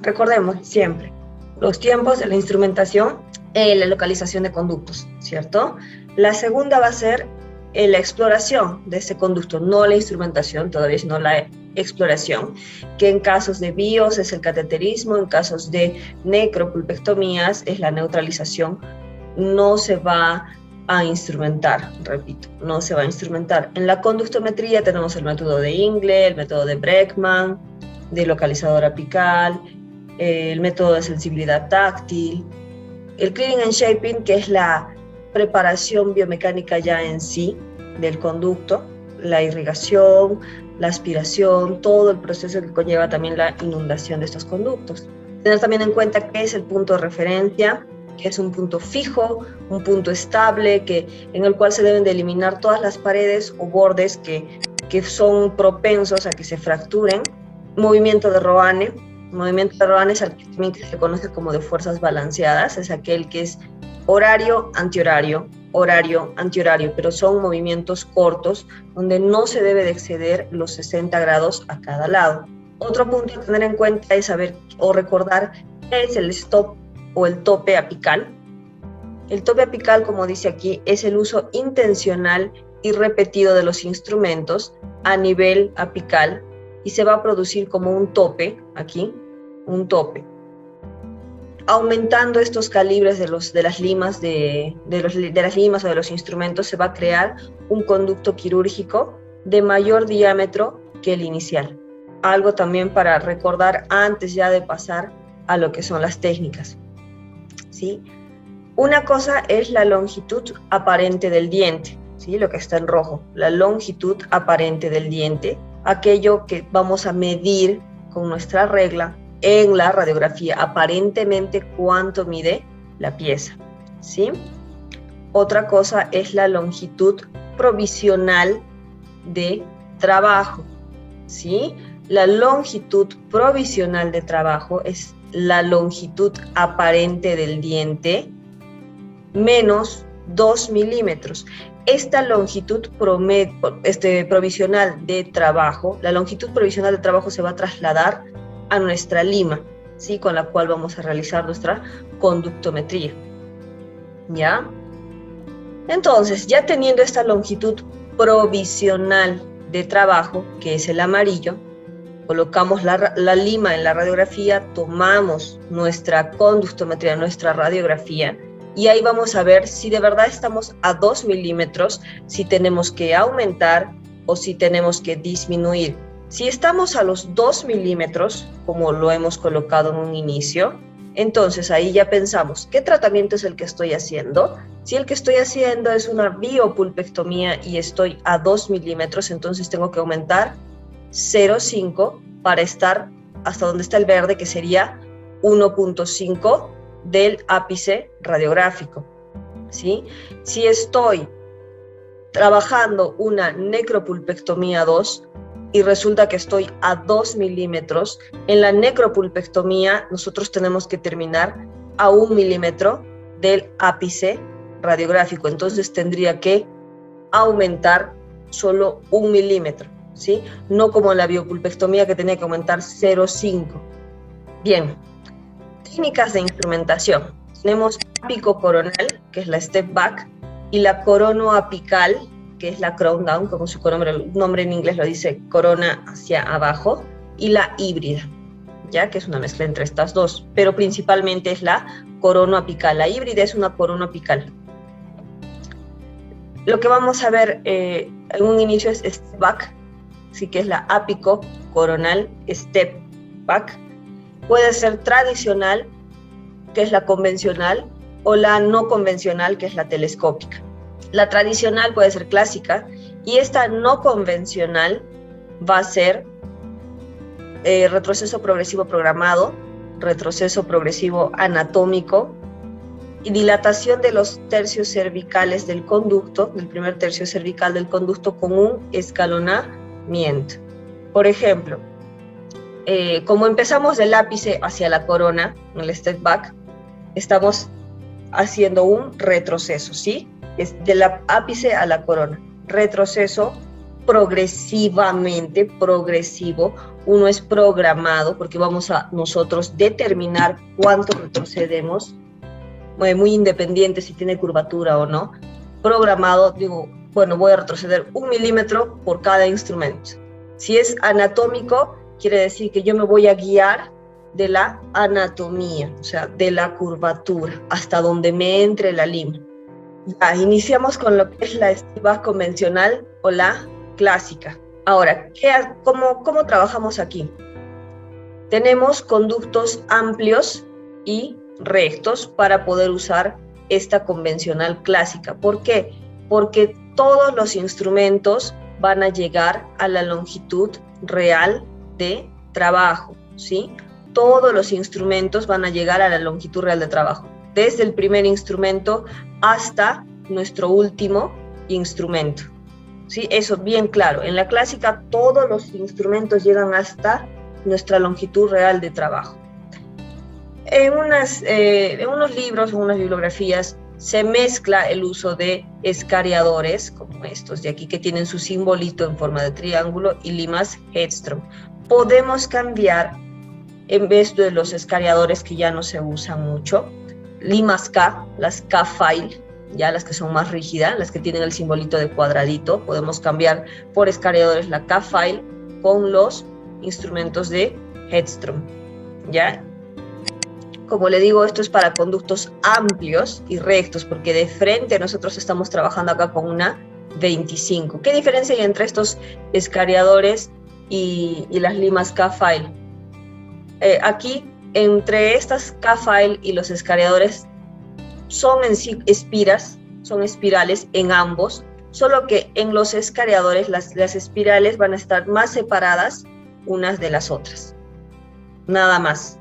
Recordemos siempre los tiempos de la instrumentación, la localización de conductos, ¿cierto? La segunda va a ser la exploración de ese conducto, no la instrumentación todavía, sino la exploración, que en casos de BIOS es el cateterismo, en casos de necropulpectomías es la neutralización. No se va a instrumentar, repito, no se va a instrumentar. En la conductometría tenemos el método de Ingle, el método de Breckman, de localizador apical, el método de sensibilidad táctil, el cleaning and shaping, que es la preparación biomecánica ya en sí del conducto, la irrigación, la aspiración, todo el proceso que conlleva también la inundación de estos conductos. Tener también en cuenta qué es el punto de referencia, que es un punto fijo, un punto estable, en el cual se deben de eliminar todas las paredes o bordes que son propensos a que se fracturen. Movimiento de Roane. Movimiento de Roane es aquel que se conoce como de fuerzas balanceadas, es aquel que es horario, antihorario, pero son movimientos cortos donde no se debe de exceder los 60 grados a cada lado. Otro punto a tener en cuenta es saber o recordar qué es el stop o el tope apical. El tope apical, como dice aquí, es el uso intencional y repetido de los instrumentos a nivel apical y se va a producir como un tope, aquí, un tope. Aumentando estos calibres de las limas las limas o de los instrumentos, se va a crear un conducto quirúrgico de mayor diámetro que el inicial. Algo también para recordar antes ya de pasar a lo que son las técnicas, ¿sí? Una cosa es la longitud aparente del diente, ¿sí? Lo que está en rojo, la longitud aparente del diente, aquello que vamos a medir con nuestra regla en la radiografía, aparentemente cuánto mide la pieza, ¿sí? Otra cosa es la longitud provisional de trabajo, ¿sí? La longitud provisional de trabajo es la longitud aparente del diente menos 2 milímetros. Esta longitud provisional de trabajo, la longitud provisional de trabajo se va a trasladar a nuestra lima, ¿sí? Con la cual vamos a realizar nuestra conductometría, ¿ya? Entonces, ya teniendo esta longitud provisional de trabajo, que es el amarillo, colocamos la lima en la radiografía, tomamos nuestra conductometría, nuestra radiografía, y ahí vamos a ver si de verdad estamos a 2 milímetros, si tenemos que aumentar o si tenemos que disminuir. Si estamos a los 2 milímetros, como lo hemos colocado en un inicio, entonces ahí ya pensamos, ¿qué tratamiento es el que estoy haciendo? Si el que estoy haciendo es una biopulpectomía y estoy a 2 milímetros, entonces tengo que aumentar 0,5 para estar hasta donde está el verde, que sería 1,5 del ápice radiográfico, ¿sí? Si estoy trabajando una necropulpectomía 2 y resulta que estoy a 2 milímetros, en la necropulpectomía nosotros tenemos que terminar a 1 milímetro del ápice radiográfico, entonces tendría que aumentar solo 1 milímetro, ¿sí? No como en la biopulpectomía que tenía que aumentar 0,5. Bien, técnicas de instrumentación. Tenemos apico coronal, que es la step back, y la coronoapical, que es la crown down, como su nombre en inglés lo dice, corona hacia abajo, y la híbrida, ya que es una mezcla entre estas dos, pero principalmente es la coronoapical. La híbrida es una coronoapical. Lo que vamos a ver en un inicio es step back, así que es la apico coronal step back. Puede ser tradicional, que es la convencional, o la no convencional, que es la telescópica. La tradicional puede ser clásica, y esta no convencional va a ser retroceso progresivo programado, retroceso progresivo anatómico, y dilatación de los tercios cervicales del conducto, del primer tercio cervical del conducto, con un escalonamiento. Por ejemplo, como empezamos del ápice hacia la corona, en el step back, estamos haciendo un retroceso, ¿sí? Es del ápice a la corona, retroceso progresivamente, progresivo, uno es programado, porque vamos a nosotros determinar cuánto retrocedemos, muy independiente si tiene curvatura o no. Programado, digo, bueno, voy a retroceder 1 milímetro por cada instrumento. Si es anatómico, quiere decir que yo me voy a guiar de la anatomía, o sea, de la curvatura, hasta donde me entre la lima. Ya, iniciamos con lo que es la estiba convencional o la clásica. Ahora, ¿cómo trabajamos aquí? Tenemos conductos amplios y rectos para poder usar esta convencional clásica. ¿Por qué? Porque todos los instrumentos van a llegar a la longitud real de trabajo, ¿sí? Todos los instrumentos van a llegar a la longitud real de trabajo, desde el primer instrumento hasta nuestro último instrumento, ¿sí? Eso bien claro. En la clásica todos los instrumentos llegan hasta nuestra longitud real de trabajo. En unos libros, en unas bibliografías, se mezcla el uso de escariadores, como estos de aquí, que tienen su simbolito en forma de triángulo, y limas Hedstrom. Podemos cambiar, en vez de los escariadores que ya no se usan mucho, limas K, las K-file, ya las que son más rígidas, las que tienen el simbolito de cuadradito, podemos cambiar por escariadores la K-file con los instrumentos de Hedstrom, ¿ya? Como le digo, esto es para conductos amplios y rectos, porque de frente nosotros estamos trabajando acá con una 25. ¿Qué diferencia hay entre estos escariadores y las limas K-file? Aquí, entre estas K-file y los escariadores, son en sí espiras, son espirales en ambos, solo que en los escariadores las espirales van a estar más separadas unas de las otras. Nada más.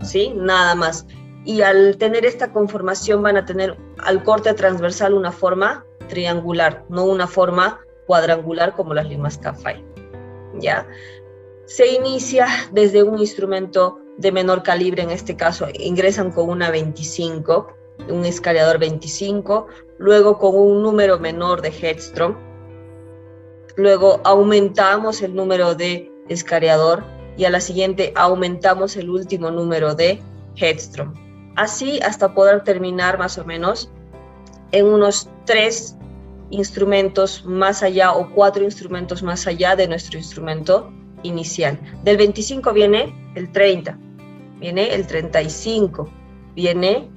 ¿Sí? Nada más. Y al tener esta conformación van a tener al corte transversal una forma triangular, no una forma cuadrangular como las limas K-file, ¿ya? Se inicia desde un instrumento de menor calibre, en este caso ingresan con una 25, un escariador 25, luego con un número menor de Hedstrom, luego aumentamos el número de escariador, y a la siguiente aumentamos el último número de Hedstrom. Así hasta poder terminar más o menos en unos 3 instrumentos más allá o 4 instrumentos más allá de nuestro instrumento inicial. Del 25 viene el 30, viene el 35, viene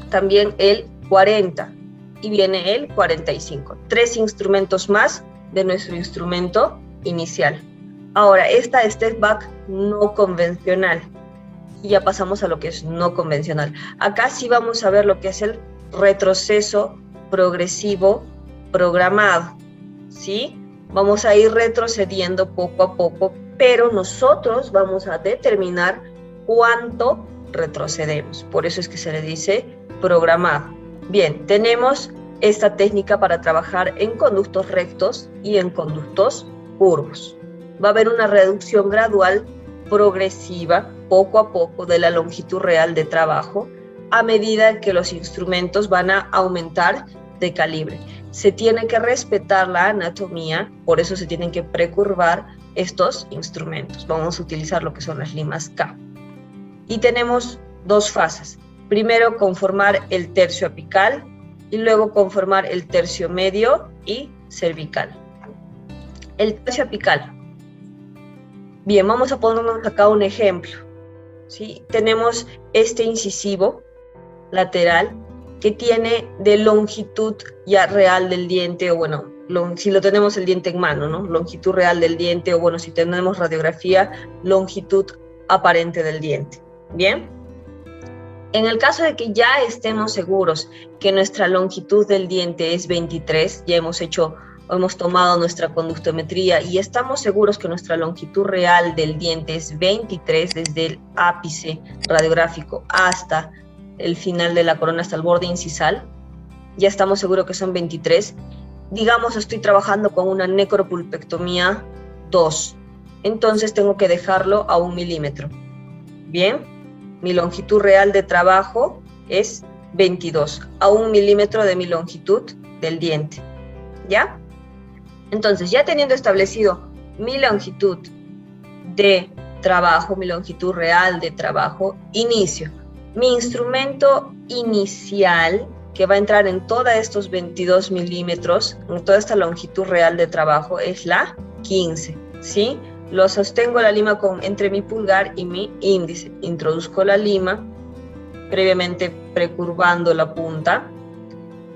también el 40 y viene el 45. 3 instrumentos más de nuestro instrumento inicial. Ahora, esta es step back no convencional. Y ya pasamos a lo que es no convencional. Acá sí vamos a ver lo que es el retroceso progresivo programado, ¿sí? Vamos a ir retrocediendo poco a poco, pero nosotros vamos a determinar cuánto retrocedemos. Por eso es que se le dice programado. Bien, tenemos esta técnica para trabajar en conductos rectos y en conductos curvos. Va a haber una reducción gradual, progresiva, poco a poco, de la longitud real de trabajo, a medida que los instrumentos van a aumentar de calibre. Se tiene que respetar la anatomía, por eso se tienen que precurvar estos instrumentos. Vamos a utilizar lo que son las limas K. Y tenemos 2 fases. Primero, conformar el tercio apical y luego conformar el tercio medio y cervical. El tercio apical. Bien, vamos a ponernos acá un ejemplo, ¿sí? Tenemos este incisivo lateral que tiene de longitud ya real del diente, o bueno, si lo tenemos el diente en mano, ¿no? Longitud real del diente, o bueno, si tenemos radiografía, longitud aparente del diente. Bien. En el caso de que ya estemos seguros que nuestra longitud del diente es 23, ya hemos tomado nuestra conductometría y estamos seguros que nuestra longitud real del diente es 23 desde el ápice radiográfico hasta el final de la corona, hasta el borde incisal, ya estamos seguros que son 23. Digamos, estoy trabajando con una necropulpectomía 2, entonces tengo que dejarlo a 1 milímetro. Bien, mi longitud real de trabajo es 22, a 1 milímetro de mi longitud del diente, ¿ya? Entonces, ya teniendo establecido mi longitud de trabajo, mi longitud real de trabajo, inicio. Mi instrumento inicial, que va a entrar en todos estos 22 milímetros, en toda esta longitud real de trabajo, es la 15, ¿sí? Lo sostengo la lima entre mi pulgar y mi índice. Introduzco la lima, previamente precurvando la punta,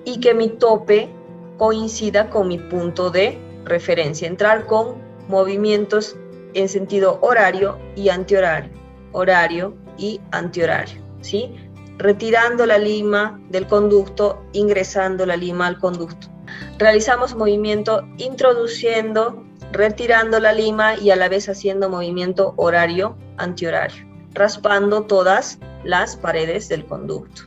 y que mi tope coincida con mi punto de referencia. Entrar con movimientos en sentido horario y antihorario. Horario y antihorario, ¿sí? Retirando la lima del conducto, ingresando la lima al conducto. Realizamos movimiento introduciendo, retirando la lima y a la vez haciendo movimiento horario, antihorario, raspando todas las paredes del conducto.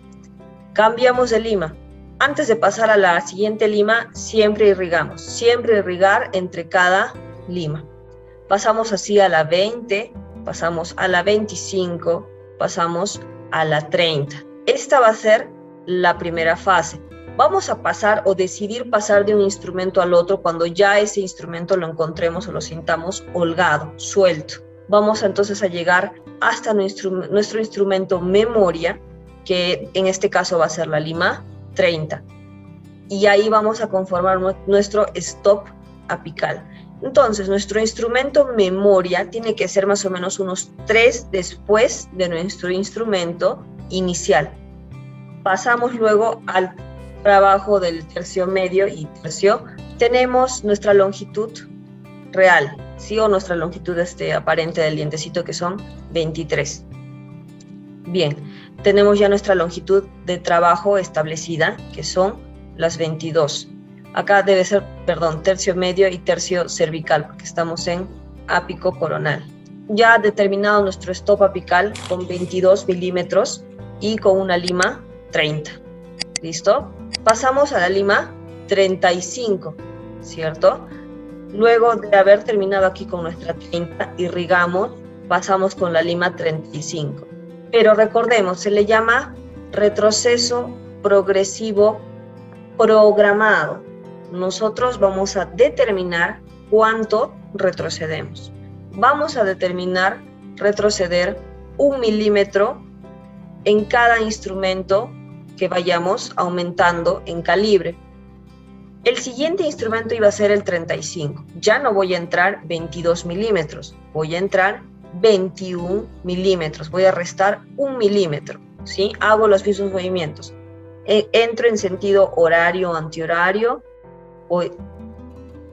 Cambiamos de lima. Antes de pasar a la siguiente lima, siempre irrigamos, siempre irrigar entre cada lima. Pasamos así a la 20, pasamos a la 25, pasamos a la 30. Esta va a ser la primera fase. Vamos a pasar o decidir pasar de un instrumento al otro cuando ya ese instrumento lo encontremos o lo sintamos holgado, suelto. Vamos entonces a llegar hasta nuestro instrumento memoria, que en este caso va a ser la lima 30. Y ahí vamos a conformar nuestro stop apical. Entonces, nuestro instrumento memoria tiene que ser más o menos unos 3 después de nuestro instrumento inicial. Pasamos luego al trabajo del tercio medio y tercio. Tenemos nuestra longitud real, ¿sí? O nuestra longitud aparente del dientecito, que son 23. Bien, tenemos ya nuestra longitud de trabajo establecida, que son las 22. Acá debe ser, tercio medio y tercio cervical, porque estamos en ápico coronal. Ya determinado nuestro stop apical con 22 milímetros y con una lima 30. ¿Listo? Pasamos a la lima 35, ¿cierto? Luego de haber terminado aquí con nuestra 30, irrigamos, pasamos con la lima 35. Pero recordemos, se le llama retroceso progresivo programado. Nosotros vamos a determinar cuánto retrocedemos. Vamos a determinar retroceder 1 milímetro en cada instrumento que vayamos aumentando en calibre. El siguiente instrumento iba a ser el 35. Ya no voy a entrar 22 milímetros, voy a entrar 21 milímetros. Voy a restar 1 milímetro, ¿sí? Hago los mismos movimientos. Entro en sentido horario, antihorario, voy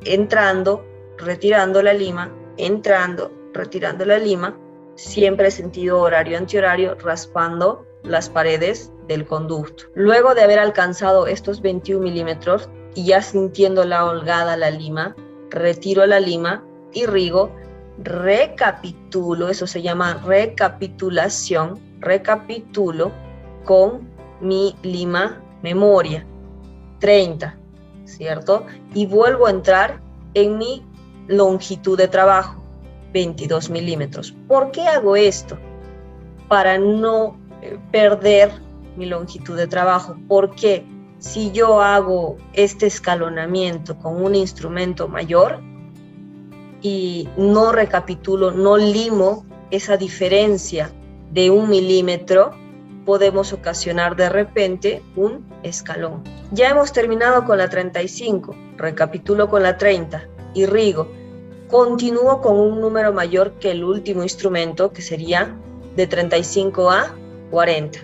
entrando, retirando la lima, entrando, retirando la lima, siempre en sentido horario, antihorario, raspando las paredes del conducto. Luego de haber alcanzado estos 21 milímetros y ya sintiendo la holgada la lima, retiro la lima, irrigo, recapitulo, eso se llama recapitulación, recapitulo con mi lima memoria, 30, ¿cierto? Y vuelvo a entrar en mi longitud de trabajo, 22 milímetros. ¿Por qué hago esto? Para no perder mi longitud de trabajo, porque si yo hago este escalonamiento con un instrumento mayor y no recapitulo, no limo esa diferencia de 1 milímetro, podemos ocasionar de repente un escalón. Ya hemos terminado con la 35, recapitulo con la 30, irrigo, continúo con un número mayor que el último instrumento, que sería de 35 a 40.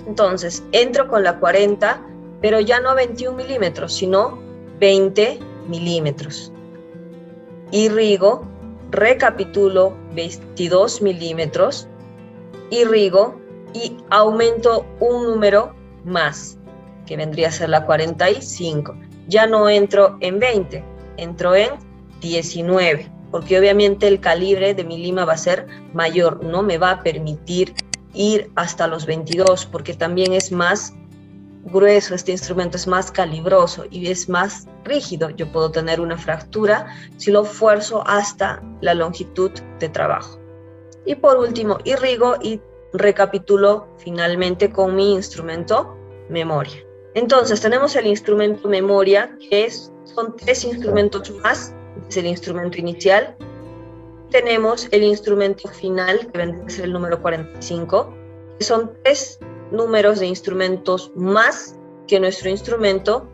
Entonces, entro con la 40, pero ya no 21 milímetros, sino 20 milímetros. Irrigo, recapitulo 22 milímetros, irrigo y aumento un número más, que vendría a ser la 45. Ya no entro en 20, entro en 19, porque obviamente el calibre de mi lima va a ser mayor, no me va a permitir ir hasta los 22, porque también es más grueso, este instrumento es más calibroso y es más rígido. Yo puedo tener una fractura si lo fuerzo hasta la longitud de trabajo. Y por último, irrigo y recapitulo finalmente con mi instrumento memoria. Entonces tenemos el instrumento memoria, que Son 3 instrumentos más desde el instrumento inicial. Tenemos el instrumento final, que vendría a ser el número 45, que son 3 números de instrumentos más que nuestro instrumento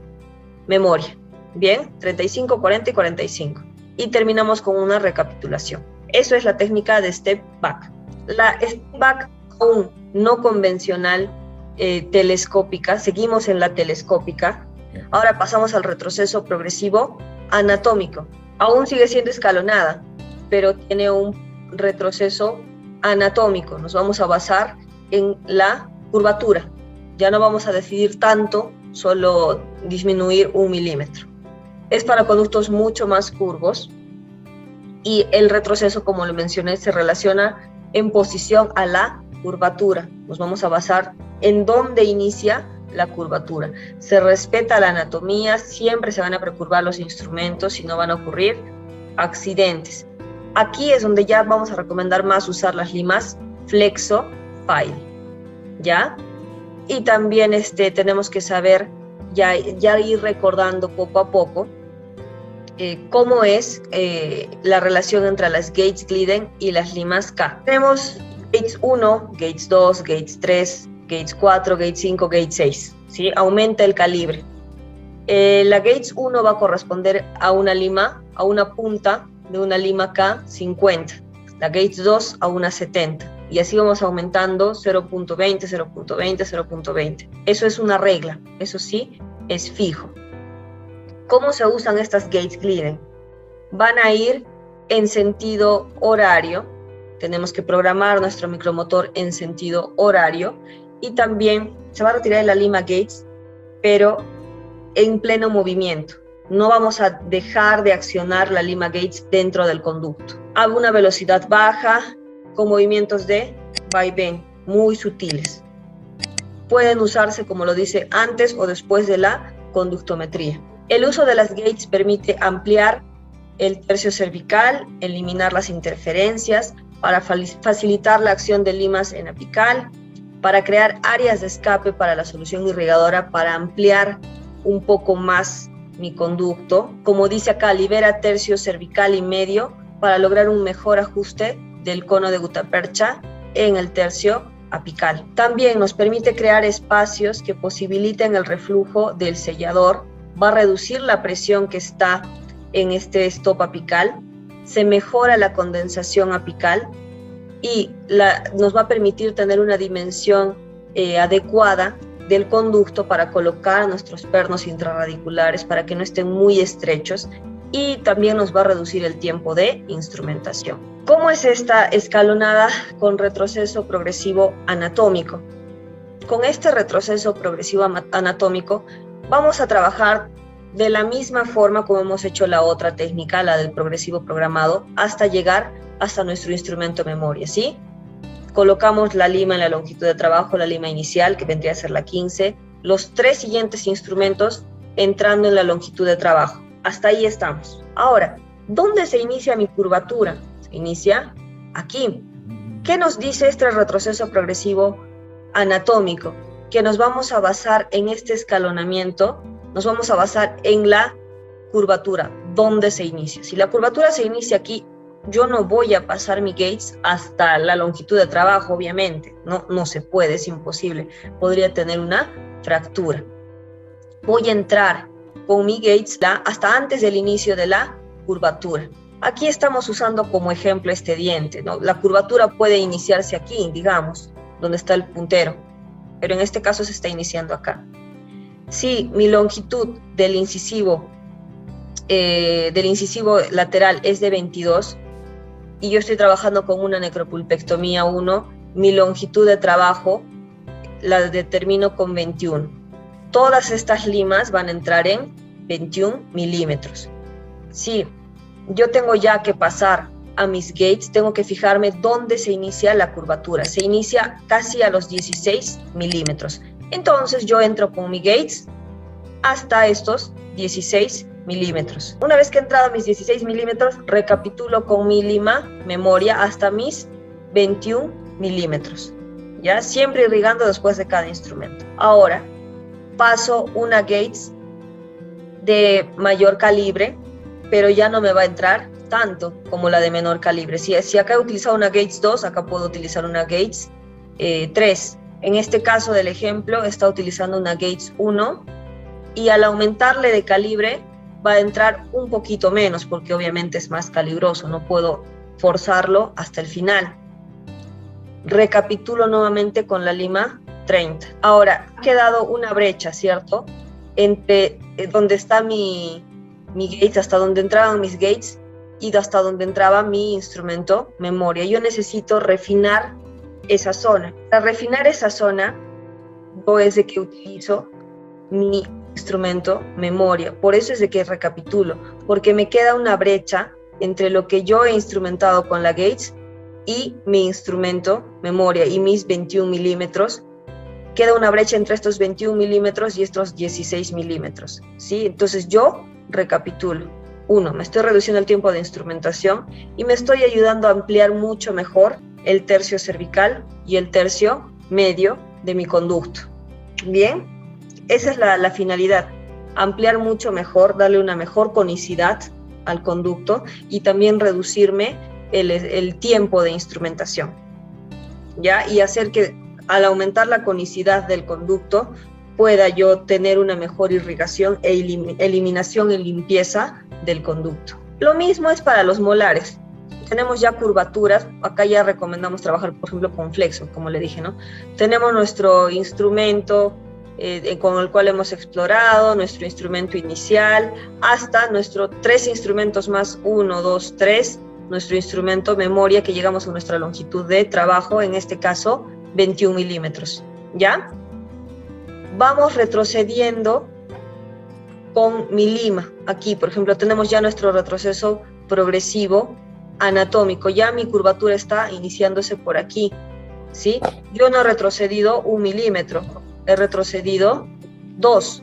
memoria. Bien, 35, 40 y 45. Y terminamos con una recapitulación. Eso es la técnica de step back. La step back aún no convencional, telescópica, seguimos en la telescópica. Ahora pasamos al retroceso progresivo anatómico. Aún sigue siendo escalonada, pero tiene un retroceso anatómico. Nos vamos a basar en la curvatura. Ya no vamos a decidir tanto, solo disminuir 1 milímetro. Es para conductos mucho más curvos y el retroceso, como lo mencioné, se relaciona en posición a la curvatura. Nos vamos a basar en dónde inicia la curvatura. Se respeta la anatomía, siempre se van a precurvar los instrumentos y no van a ocurrir accidentes. Aquí es donde ya vamos a recomendar más usar las limas flexo file, ¿ya? Y también tenemos que saber, ya ir recordando poco a poco, cómo es la relación entre las Gates Glidden y las limas K. Tenemos Gates 1, Gates 2, Gates 3, Gates 4, Gates 5, Gates 6, ¿sí? Aumenta el calibre. La Gates 1 va a corresponder a una lima, a una punta de una lima K 50. La Gates 2 a una 70. Y así vamos aumentando 0.20, 0.20, 0.20. Eso es una regla, eso sí, es fijo. ¿Cómo se usan estas Gates Glidden? Van a ir en sentido horario. Tenemos que programar nuestro micromotor en sentido horario. Y también se va a retirar de la lima Gates, pero en pleno movimiento. No vamos a dejar de accionar la lima Gates dentro del conducto. A una velocidad baja, con movimientos de vaivén muy sutiles. Pueden usarse, como lo dice, antes o después de la conductometría. El uso de las Gates permite ampliar el tercio cervical, eliminar las interferencias, para facilitar la acción de limas en apical, para crear áreas de escape para la solución irrigadora, para ampliar un poco más mi conducto. Como dice acá, libera tercio cervical y medio para lograr un mejor ajuste del cono de gutapercha en el tercio apical. También nos permite crear espacios que posibiliten el reflujo del sellador, va a reducir la presión que está en este stop apical, se mejora la condensación apical y nos va a permitir tener una dimensión adecuada del conducto para colocar nuestros pernos intrarradiculares para que no estén muy estrechos, y también nos va a reducir el tiempo de instrumentación. ¿Cómo es esta escalonada con retroceso progresivo anatómico? Con este retroceso progresivo anatómico vamos a trabajar de la misma forma como hemos hecho la otra técnica, la del progresivo programado, hasta llegar hasta nuestro instrumento memoria, ¿sí? Colocamos la lima en la longitud de trabajo, la lima inicial, que vendría a ser la 15, los 3 siguientes instrumentos entrando en la longitud de trabajo. Hasta ahí estamos. Ahora, ¿dónde se inicia mi curvatura? Se inicia aquí. ¿Qué nos dice este retroceso progresivo anatómico? Que nos vamos a basar en este escalonamiento, nos vamos a basar en la curvatura, ¿dónde se inicia? Si la curvatura se inicia aquí, yo no voy a pasar mi Gates hasta la longitud de trabajo, obviamente. No se puede, es imposible. Podría tener una fractura. Voy a entrar con mi Gates hasta antes del inicio de la curvatura. Aquí estamos usando como ejemplo este diente, ¿no? La curvatura puede iniciarse aquí, digamos, donde está el puntero, pero en este caso se está iniciando acá. Si mi longitud del incisivo lateral es de 22 y yo estoy trabajando con una necropulpectomía 1, mi longitud de trabajo la determino con 21. Todas estas limas van a entrar en 21 milímetros. Si yo tengo ya que pasar a mis Gates, tengo que fijarme dónde se inicia la curvatura. Se inicia casi a los 16 milímetros. Entonces yo entro con mi Gates hasta estos 16 milímetros. Una vez que he entrado a mis 16 milímetros, recapitulo con mi lima memoria hasta mis 21 milímetros. ¿Ya? Siempre irrigando después de cada instrumento. Ahora paso una Gates de mayor calibre, pero ya no me va a entrar tanto como la de menor calibre. Si acá he utilizado una Gates 2, acá puedo utilizar una Gates 3. En este caso del ejemplo, está utilizando una Gates 1 y al aumentarle de calibre va a entrar un poquito menos porque obviamente es más calibroso, no puedo forzarlo hasta el final. Recapitulo nuevamente con la lima 30. Ahora, ha quedado una brecha, ¿cierto? Entre donde está mi gate, hasta donde entraban mis gates y hasta donde entraba mi instrumento memoria. Yo necesito refinar esa zona. Para refinar esa zona, yo es de que utilizo mi instrumento memoria. Por eso es de que recapitulo, porque me queda una brecha entre lo que yo he instrumentado con la Gates y mi instrumento memoria y mis 21 milímetros. Queda una brecha entre estos 21 milímetros y estos 16 milímetros, ¿sí? Entonces yo recapitulo. 1, me estoy reduciendo el tiempo de instrumentación y me estoy ayudando a ampliar mucho mejor el tercio cervical y el tercio medio de mi conducto. Bien, esa es la finalidad, ampliar mucho mejor, darle una mejor conicidad al conducto y también reducirme el tiempo de instrumentación, ¿ya? Y hacer que al aumentar la conicidad del conducto pueda yo tener una mejor irrigación e eliminación y limpieza del conducto. Lo mismo es para los molares. Tenemos ya curvaturas, acá ya recomendamos trabajar, por ejemplo, con flexo, como le dije, ¿no? Tenemos nuestro instrumento con el cual hemos explorado, nuestro instrumento inicial, hasta nuestros 3 instrumentos más, 1, 2, 3, nuestro instrumento memoria, que llegamos a nuestra longitud de trabajo, en este caso, 21 milímetros, ¿ya? Vamos retrocediendo con mi lima. Aquí, por ejemplo, tenemos ya nuestro retroceso progresivo anatómico. Ya mi curvatura está iniciándose por aquí, ¿sí? Yo no he retrocedido 1 milímetro, he retrocedido 2.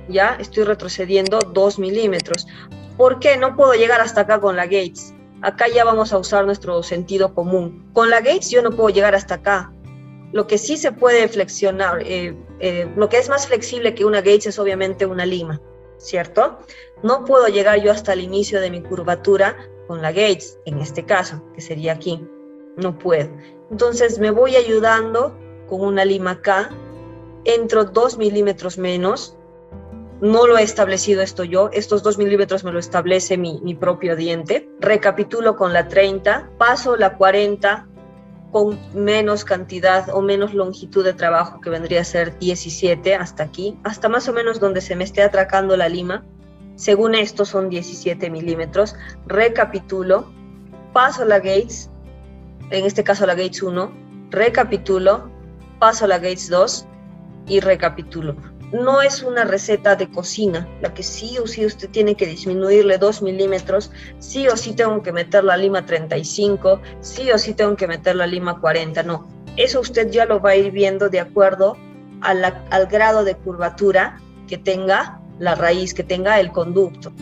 Ya estoy retrocediendo 2 milímetros. ¿Por qué no puedo llegar hasta acá con la Gates? Acá ya vamos a usar nuestro sentido común. Con la Gates yo no puedo llegar hasta acá. Lo que sí se puede flexionar, lo que es más flexible que una Gates es obviamente una lima, ¿cierto? No puedo llegar yo hasta el inicio de mi curvatura con la Gates, en este caso, que sería aquí. No puedo. Entonces me voy ayudando con una lima acá, entro 2 milímetros menos. No lo he establecido esto yo, estos 2 milímetros me lo establece mi propio diente. Recapitulo con la 30, paso la 40, con menos cantidad o menos longitud de trabajo, que vendría a ser 17 hasta aquí, hasta más o menos donde se me esté atracando la lima. Según esto son 17 milímetros. Recapitulo, paso la Gates, en este caso la Gates 1, recapitulo, paso la Gates 2 y recapitulo. No es una receta de cocina, la que sí o sí usted tiene que disminuirle 2 milímetros, sí o sí tengo que meter la lima 35, sí o sí tengo que meter la lima 40, no. Eso usted ya lo va a ir viendo de acuerdo al grado de curvatura que tenga la raíz, que tenga el conducto.